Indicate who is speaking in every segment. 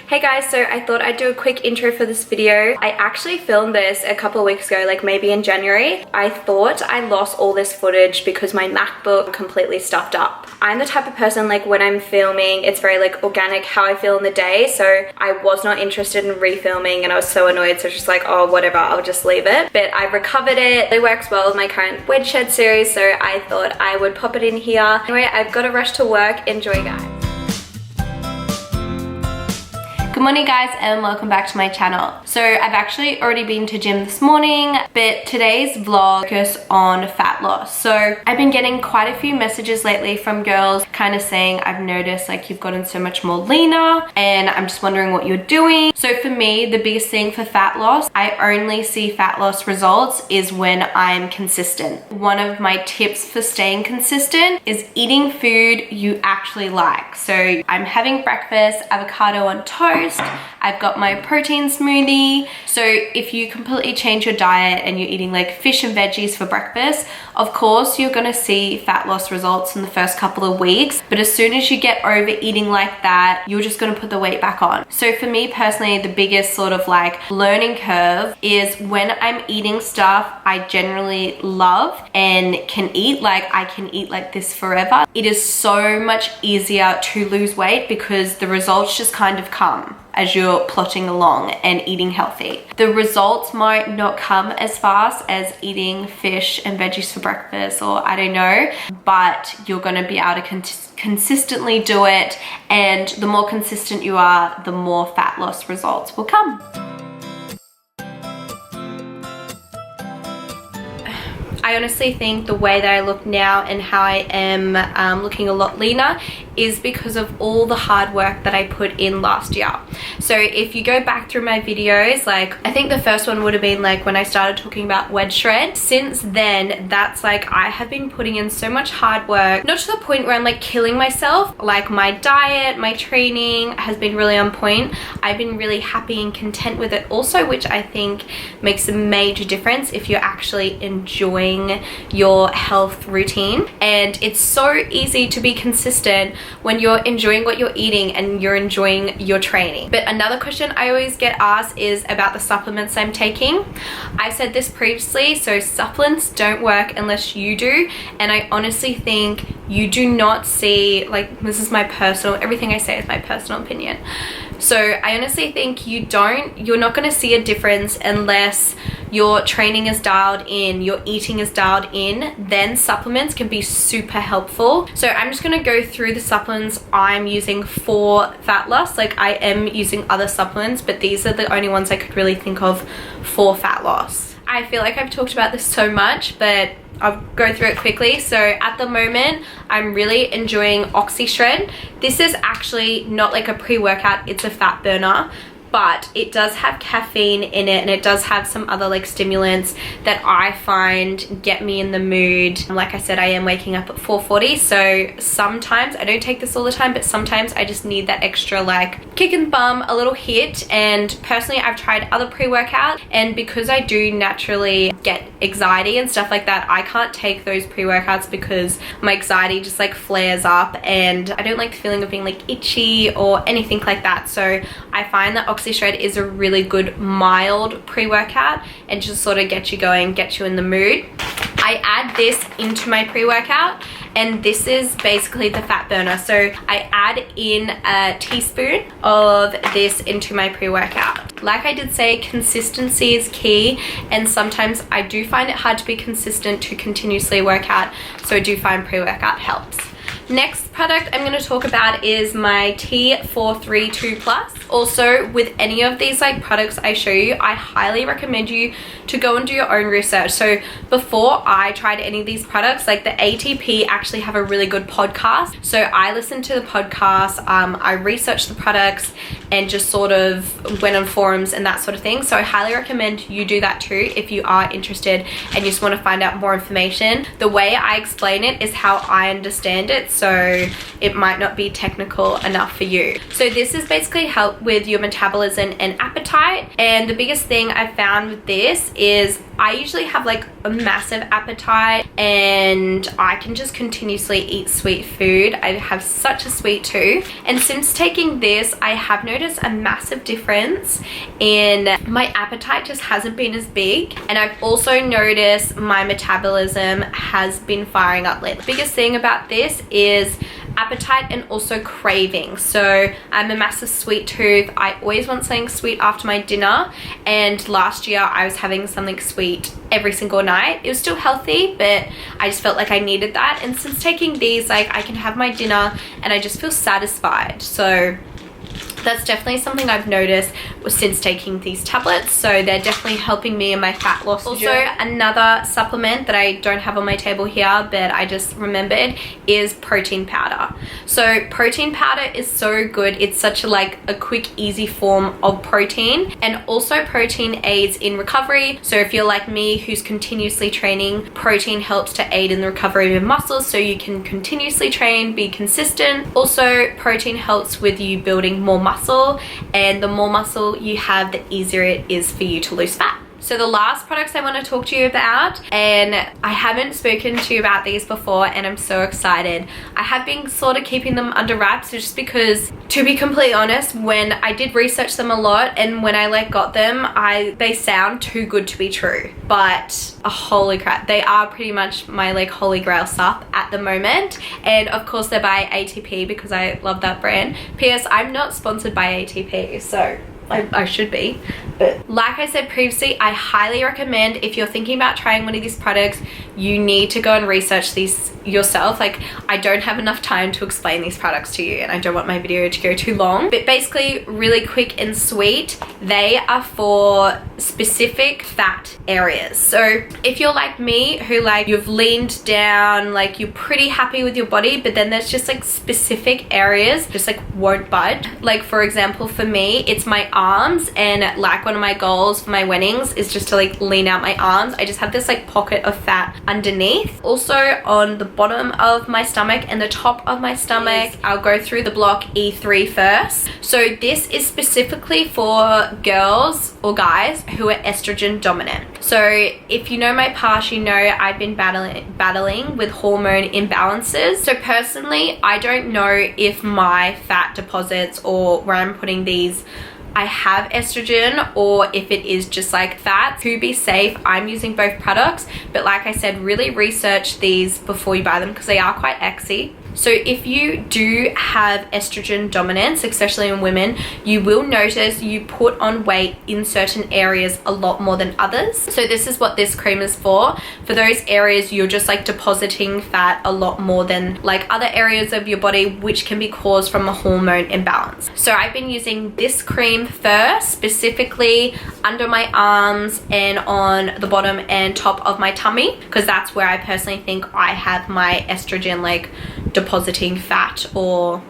Speaker 1: Hey guys, so I thought I'd do a quick intro for this video. I actually filmed this a couple of weeks ago, like maybe in January. I thought I lost all this footage because my MacBook completely stuffed up. I'm the type of person, like when I'm filming, it's very like organic how I feel in the day. So I was not interested in refilming and I was so annoyed. So just like, oh, whatever, I'll just leave it. But I recovered it. It works well with my current wedge shed series. So I thought I would pop it in here. Anyway, I've got to rush to work. Enjoy, guys. Good morning guys and welcome back to my channel. So I've actually already been to gym this morning, but today's vlog focus on fat loss. So I've been getting quite a few messages lately from girls kind of saying, I've noticed like you've gotten so much more leaner and I'm just wondering what you're doing. So for me, the biggest thing for fat loss, I only see fat loss results is when I'm consistent. One of my tips for staying consistent is eating food you actually like. So I'm having breakfast, avocado on toast, I've got my protein smoothie. So if you completely change your diet and you're eating like fish and veggies for breakfast, of course you're gonna see fat loss results in the first couple of weeks, but as soon as you get overeating like that, you're just gonna put the weight back on. So for me personally, the biggest sort of like learning curve is when I'm eating stuff I generally love and can eat, like I can eat like this forever. It is so much easier to lose weight because the results just kind of come as you're plotting along and eating healthy. The results might not come as fast as eating fish and veggies for breakfast, or I don't know, but you're gonna be able to consistently do it, and the more consistent you are, the more fat loss results will come. I honestly think the way that I look now and how I am looking a lot leaner is because of all the hard work that I put in last year. So if you go back through my videos, like I think the first one would have been like when I started talking about wedge shred. Since then, that's like I have been putting in so much hard work, not to the point where I'm like killing myself. Like my diet, my training has been really on point. I've been really happy and content with it also, which I think makes a major difference if you're actually enjoying your health routine. And it's so easy to be consistent when you're enjoying what you're eating and you're enjoying your training. But another question I always get asked is about the supplements I'm taking. I've said this previously, so supplements don't work unless you do, and I honestly think you do not see, like this is my personal, everything I say is my personal opinion. So I honestly think you're not going to see a difference unless your training is dialed in, your eating is dialed in. Then supplements can be super helpful. So I'm just going to go through the supplements I'm using for fat loss. Like I am using other supplements, but these are the only ones I could really think of for fat loss. I feel like I've talked about this so much, but I'll go through it quickly. So at the moment, I'm really enjoying Oxy Shred. This is actually not like a pre-workout, it's a fat burner, but it does have caffeine in it and it does have some other like stimulants that I find get me in the mood. Like I said, I am waking up at 4:40, so sometimes, I don't take this all the time, but sometimes I just need that extra like kick in the bum, a little hit. And personally, I've tried other pre-workout, and because I do naturally get anxiety and stuff like that, I can't take those pre-workouts because my anxiety just like flares up and I don't like the feeling of being like itchy or anything like that. So I find that Oxy Shred is a really good mild pre-workout and just sort of get you going, get you in the mood. I add this into my pre-workout, and this is basically the fat burner. So I add in a teaspoon of this into my pre-workout. Like I did say, consistency is key, and sometimes I do find it hard to be consistent to continuously work out, so I do find pre-workout helps. Next product I'm going to talk about is my T43 True Plus. Also, with any of these like products I show you, I highly recommend you to go and do your own research. So before I tried any of these products, like the ATP actually have a really good podcast. So I listened to the podcast, I researched the products and just sort of went on forums and that sort of thing. So I highly recommend you do that too if you are interested and you just want to find out more information. The way I explain it is how I understand it, so it might not be technical enough for you. So this is basically help with your metabolism and appetite, and the biggest thing I found with this is I usually have like a massive appetite and I can just continuously eat sweet food. I have such a sweet tooth, and since taking this I have noticed noticed a massive difference in my appetite just hasn't been as big, and I've also noticed my metabolism has been firing up lately. The biggest thing about this is appetite and also craving. So I'm a massive sweet tooth. I always want something sweet after my dinner, and last year I was having something sweet every single night. It was still healthy, but I just felt like I needed that, and since taking these, like, I can have my dinner and I just feel satisfied. So that's definitely something I've noticed since taking these tablets. So they're definitely helping me in my fat loss journey. Also, another supplement that I don't have on my table here, but I just remembered, is protein powder. So protein powder is so good. It's such a quick, easy form of protein, and also protein aids in recovery. So if you're like me, who's continuously training, protein helps to aid in the recovery of your muscles so you can continuously train, be consistent. Also, protein helps with you building more muscle, and the more muscle you have, the easier it is for you to lose fat. So the last products I want to talk to you about, and I haven't spoken to you about these before, and I'm so excited. I have been sort of keeping them under wraps just because, to be completely honest, when I did research them a lot and when I got them, they sound too good to be true. But holy crap, they are pretty much my holy grail stuff at the moment. And of course they're by ATP because I love that brand. P.S. I'm not sponsored by ATP, so I should be. But like I said previously, I highly recommend, if you're thinking about trying one of these products, you need to go and research these yourself. I don't have enough time to explain these products to you, and I don't want my video to go too long. But basically, really quick and sweet, they are for specific fat areas. So if you're like me, who you've leaned down, you're pretty happy with your body, but then there's just specific areas just won't budge. For example, for me, it's my arms, and one of my goals for my weddings is just to lean out my arms. I just have this pocket of fat underneath. Also on the bottom of my stomach and the top of my stomach, I'll go through the block E3 first. So this is specifically for girls or guys who are estrogen dominant. So if you know my past, you know I've been battling with hormone imbalances. So personally, I don't know if my fat deposits, or where I'm putting these, I have estrogen, or if it is just fat. To be safe, I'm using both products, but like I said, really research these before you buy them because they are quite exy. So if you do have estrogen dominance, especially in women, you will notice you put on weight in certain areas a lot more than others. So this is what this cream is for. For those areas, you're just depositing fat a lot more than other areas of your body, which can be caused from a hormone imbalance. So I've been using this cream first, specifically under my arms and on the bottom and top of my tummy, because that's where I personally think I have my estrogen depositing fat, or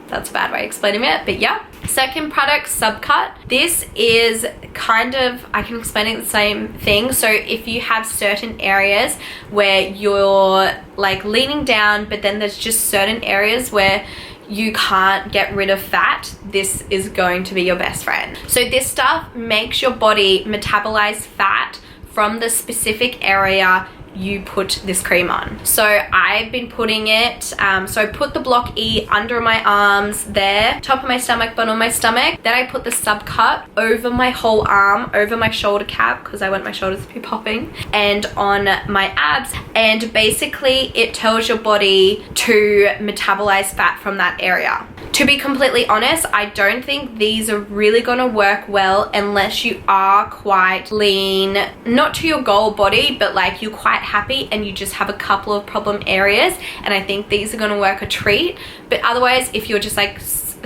Speaker 1: that's a bad way of explaining it, but yeah. Second product, Subcut. This is kind of, I can explain it the same thing. So if you have certain areas where you're leaning down, but then there's just certain areas where you can't get rid of fat, this is going to be your best friend. So this stuff makes your body metabolize fat from the specific area you put this cream on. So I've been putting it, so I put the block E under my arms there, top of my stomach, bottom of my stomach. Then I put the Subcut over my whole arm, over my shoulder cap, because I want my shoulders to be popping, and on my abs. And basically it tells your body to metabolize fat from that area. To be completely honest, I don't think these are really gonna work well unless you are quite lean, not to your goal body, but you're quite happy and you just have a couple of problem areas, and I think these are going to work a treat. But otherwise, if you're just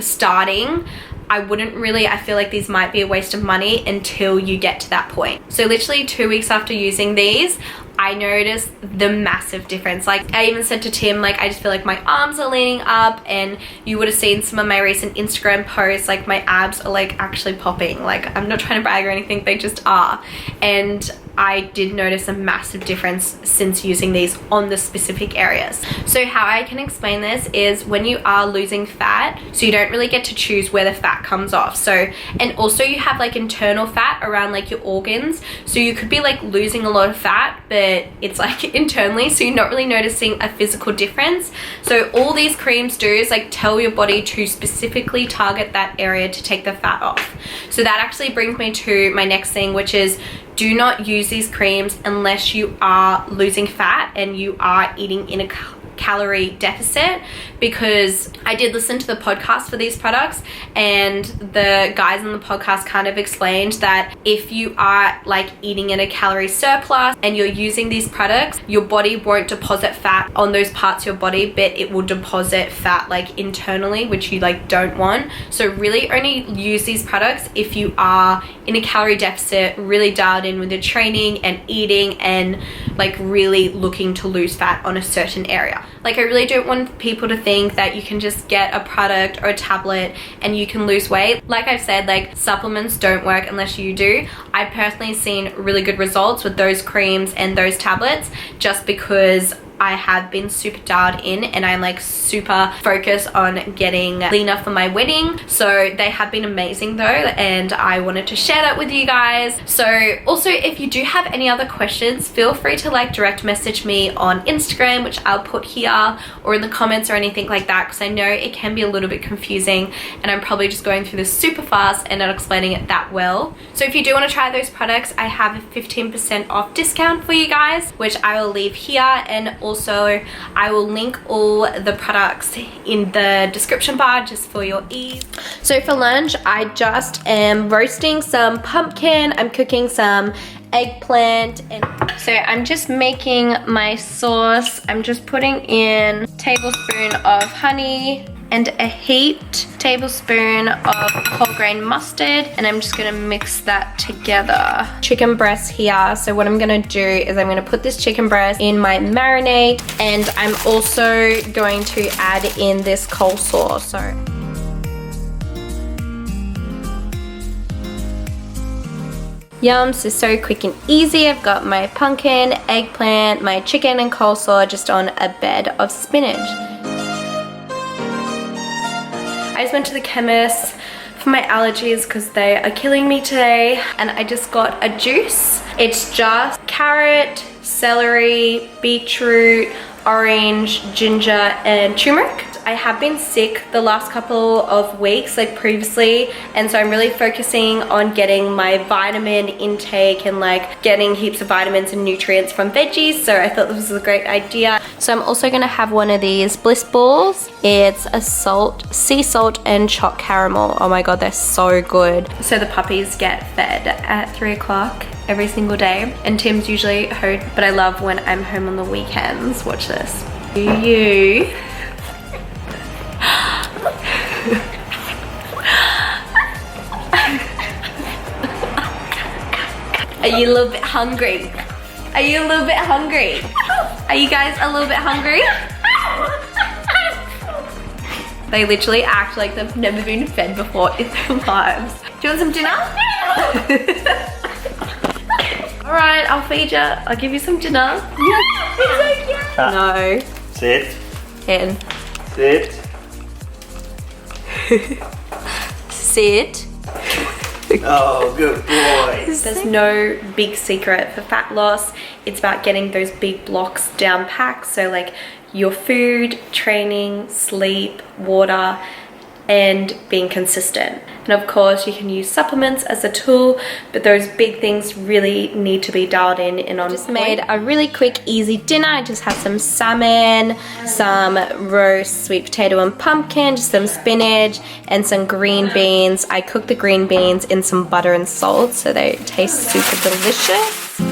Speaker 1: starting, I wouldn't really, I feel these might be a waste of money until you get to that point. So literally 2 weeks after using these, I noticed the massive difference. I even said to Tim, I just feel my arms are leaning up, and you would have seen some of my recent Instagram posts, my abs are actually popping. I'm not trying to brag or anything, they just are. And I did notice a massive difference since using these on the specific areas. So how I can explain this is when you are losing fat, so you don't really get to choose where the fat comes off. So, and also you have like internal fat around like your organs. So you could be like losing a lot of fat, but it's like internally, so you're not really noticing a physical difference. So all these creams do is like tell your body to specifically target that area to take the fat off. So that actually brings me to my next thing, which is do not use these creams unless you are losing fat and you are eating in a calorie deficit, because I did listen to the podcast for these products and the guys on the podcast kind of explained that if you are like eating in a calorie surplus and you're using these products, your body won't deposit fat on those parts of your body, but it will deposit fat like internally, which you like don't want. So really only use these products if you are in a calorie deficit, really dialed in with your training and eating and like really looking to lose fat on a certain area. Like I really don't want people to think that you can just get a product or a tablet and you can lose weight. Like I've said, like supplements don't work unless you do. I personally seen really good results with those creams and those tablets just because I have been super dialed in and I'm like super focused on getting leaner for my wedding. So they have been amazing though, and I wanted to share that with you guys. So also if you do have any other questions, feel free to like direct message me on Instagram, which I'll put here, or in the comments or anything like that, because I know it can be a little bit confusing and I'm probably just going through this super fast and not explaining it that well. So if you do want to try those products, I have a 15% off discount for you guys, which I will leave here, and also I will link all the products in the description bar just for your ease. So for lunch, I just am roasting some pumpkin. I'm cooking some eggplant, and so I'm just making my sauce. I'm just putting in a tablespoon of honey and a heaped tablespoon of whole grain mustard, and I'm just gonna mix that together. Chicken breast here. So what I'm gonna do is I'm gonna put this chicken breast in my marinade, and I'm also going to add in this coleslaw. So yum, so quick and easy. I've got my pumpkin, eggplant, my chicken and coleslaw just on a bed of spinach. I just went to the chemist for my allergies because they are killing me today, and I just got a juice. It's just carrot, celery, beetroot, orange, ginger, and turmeric. I have been sick the last couple of weeks, like previously, and so I'm really focusing on getting my vitamin intake and like getting heaps of vitamins and nutrients from veggies, so I thought this was a great idea. So I'm also gonna have one of these bliss balls. It's a sea salt and chopped caramel. Oh my god, they're so good. So the puppies get fed at 3 o'clock every single day, and Tim's usually home, but I love when I'm home on the weekends. Watch this. You Are you a little bit hungry? Are you a little bit hungry? Are you guys a little bit hungry? They literally act like they've never been fed before in their lives. Do you want some dinner? Alright, I'll feed you. I'll give you some dinner. It's so cute. No.
Speaker 2: Sit.
Speaker 1: In.
Speaker 2: Sit.
Speaker 1: Sit.
Speaker 2: Oh, good boy.
Speaker 1: There's no big secret for fat loss. It's about getting those big blocks down packed. So like your food, training, sleep, water, and being consistent. And of course you can use supplements as a tool, but those big things really need to be dialed in and on. Just made a really quick easy dinner. I just have some salmon, some roast sweet potato and pumpkin, just some spinach and some green beans. I cooked the green beans in some butter and salt so they taste super delicious.